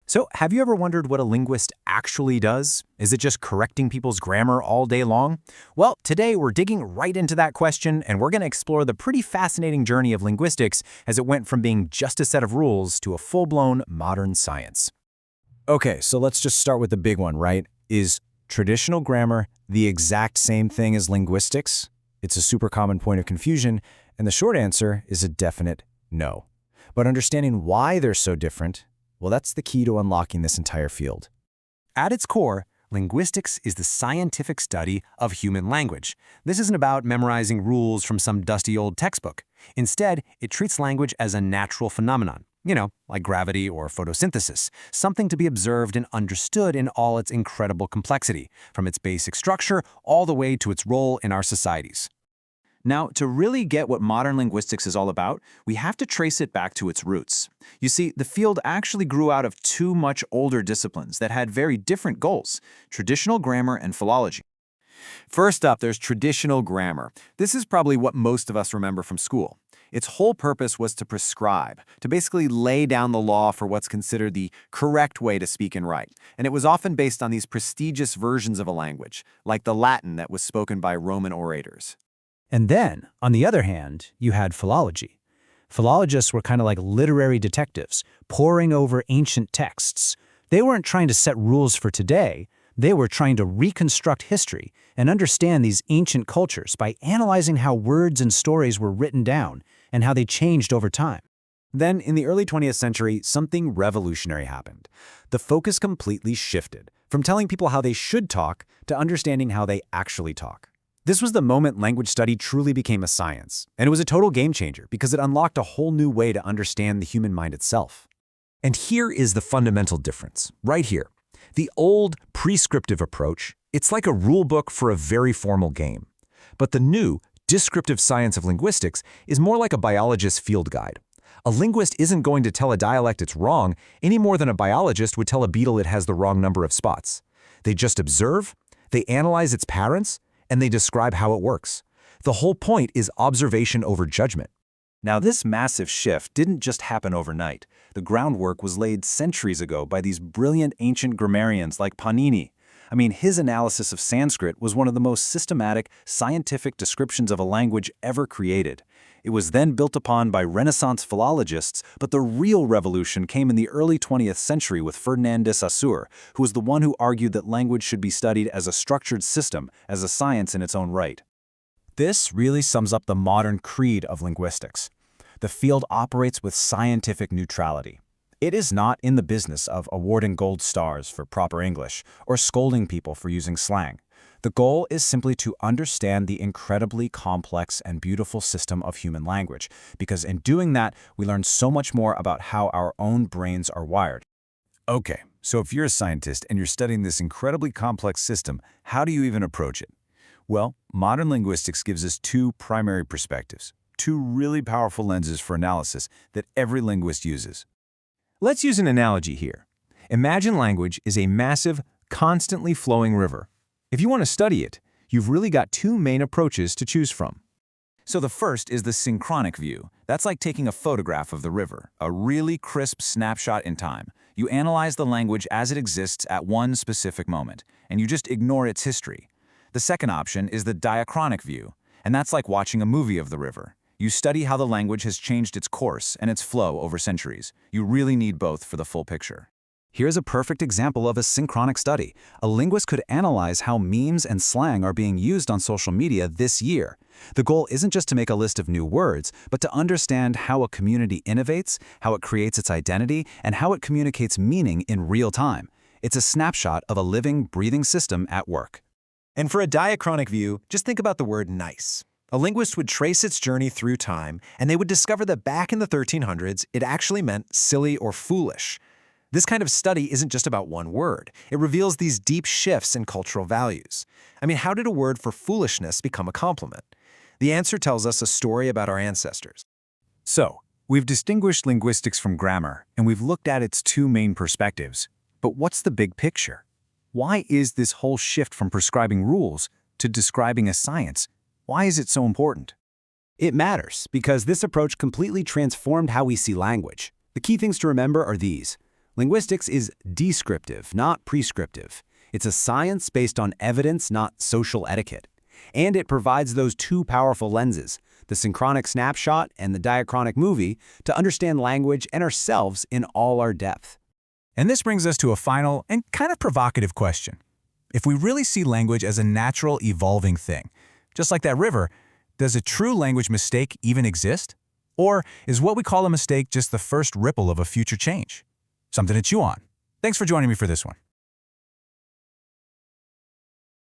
So, have you ever wondered what a linguist actually does? Is it just correcting people's grammar all day long? Well, today we're digging right into that question, and we're going to explore the pretty fascinating journey of linguistics as it went from being just a set of rules to a full-blown modern science. Okay, so let's just start with the big one, right? Is traditional grammar the exact same thing as linguistics? It's a super common point of confusion, and the short answer is a definite no. But understanding why they're so different, well, that's the key to unlocking this entire field. At its core, linguistics is the scientific study of human language. This isn't about memorizing rules from some dusty old textbook. Instead, it treats language as a natural phenomenon, like gravity or photosynthesis, something to be observed and understood in all its incredible complexity, from its basic structure all the way to its role in our societies. Now, to really get what modern linguistics is all about, we have to trace it back to its roots. You see, the field actually grew out of two much older disciplines that had very different goals: traditional grammar and philology. First up, there's traditional grammar. This is probably what most of us remember from school. Its whole purpose was to prescribe, to basically lay down the law for what's considered the correct way to speak and write. And it was often based on these prestigious versions of a language, like the Latin that was spoken by Roman orators. And then, on the other hand, you had philology. Philologists were kind of like literary detectives, poring over ancient texts. They weren't trying to set rules for today. They were trying to reconstruct history and understand these ancient cultures by analyzing how words and stories were written down and how they changed over time. Then, in the early 20th century, something revolutionary happened. The focus completely shifted, from telling people how they should talk to understanding how they actually talk. This was the moment language study truly became a science, and it was a total game changer because it unlocked a whole new way to understand the human mind itself. And here is the fundamental difference, right here. The old, prescriptive approach, it's like a rule book for a very formal game. But the new, descriptive science of linguistics is more like a biologist's field guide. A linguist isn't going to tell a dialect it's wrong any more than a biologist would tell a beetle it has the wrong number of spots. They just observe, they analyze its patterns, and they describe how it works. The whole point is observation over judgment. Now, this massive shift didn't just happen overnight. The groundwork was laid centuries ago by these brilliant ancient grammarians like Panini. His analysis of Sanskrit was one of the most systematic, scientific descriptions of a language ever created. It was then built upon by Renaissance philologists, but the real revolution came in the early 20th century with Ferdinand de Saussure, who was the one who argued that language should be studied as a structured system, as a science in its own right. This really sums up the modern creed of linguistics. The field operates with scientific neutrality. It is not in the business of awarding gold stars for proper English or scolding people for using slang. The goal is simply to understand the incredibly complex and beautiful system of human language, because in doing that, we learn so much more about how our own brains are wired. Okay, so if you're a scientist and you're studying this incredibly complex system, how do you even approach it? Well, modern linguistics gives us two primary perspectives, two really powerful lenses for analysis that every linguist uses. Let's use an analogy here. Imagine language is a massive, constantly flowing river. If you want to study it, you've really got two main approaches to choose from. So the first is the synchronic view. That's like taking a photograph of the river, a really crisp snapshot in time. You analyze the language as it exists at one specific moment, and you just ignore its history. The second option is the diachronic view, and that's like watching a movie of the river. You study how the language has changed its course and its flow over centuries. You really need both for the full picture. Here's a perfect example of a synchronic study. A linguist could analyze how memes and slang are being used on social media this year. The goal isn't just to make a list of new words, but to understand how a community innovates, how it creates its identity, and how it communicates meaning in real time. It's a snapshot of a living, breathing system at work. And for a diachronic view, just think about the word nice. A linguist would trace its journey through time, and they would discover that back in the 1300s, it actually meant silly or foolish. This kind of study isn't just about one word. It reveals these deep shifts in cultural values. How did a word for foolishness become a compliment? The answer tells us a story about our ancestors. So, we've distinguished linguistics from grammar, and we've looked at its two main perspectives. But what's the big picture? Why is this whole shift from prescribing rules to describing a science? Why is it so important? It matters because this approach completely transformed how we see language. The key things to remember are these. Linguistics is descriptive, not prescriptive. It's a science based on evidence, not social etiquette. And it provides those two powerful lenses, the synchronic snapshot and the diachronic movie, to understand language and ourselves in all our depth. And this brings us to a final and kind of provocative question. If we really see language as a natural, evolving thing, just like that river, does a true language mistake even exist? Or is what we call a mistake just the first ripple of a future change? Something to chew on. Thanks for joining me for this one.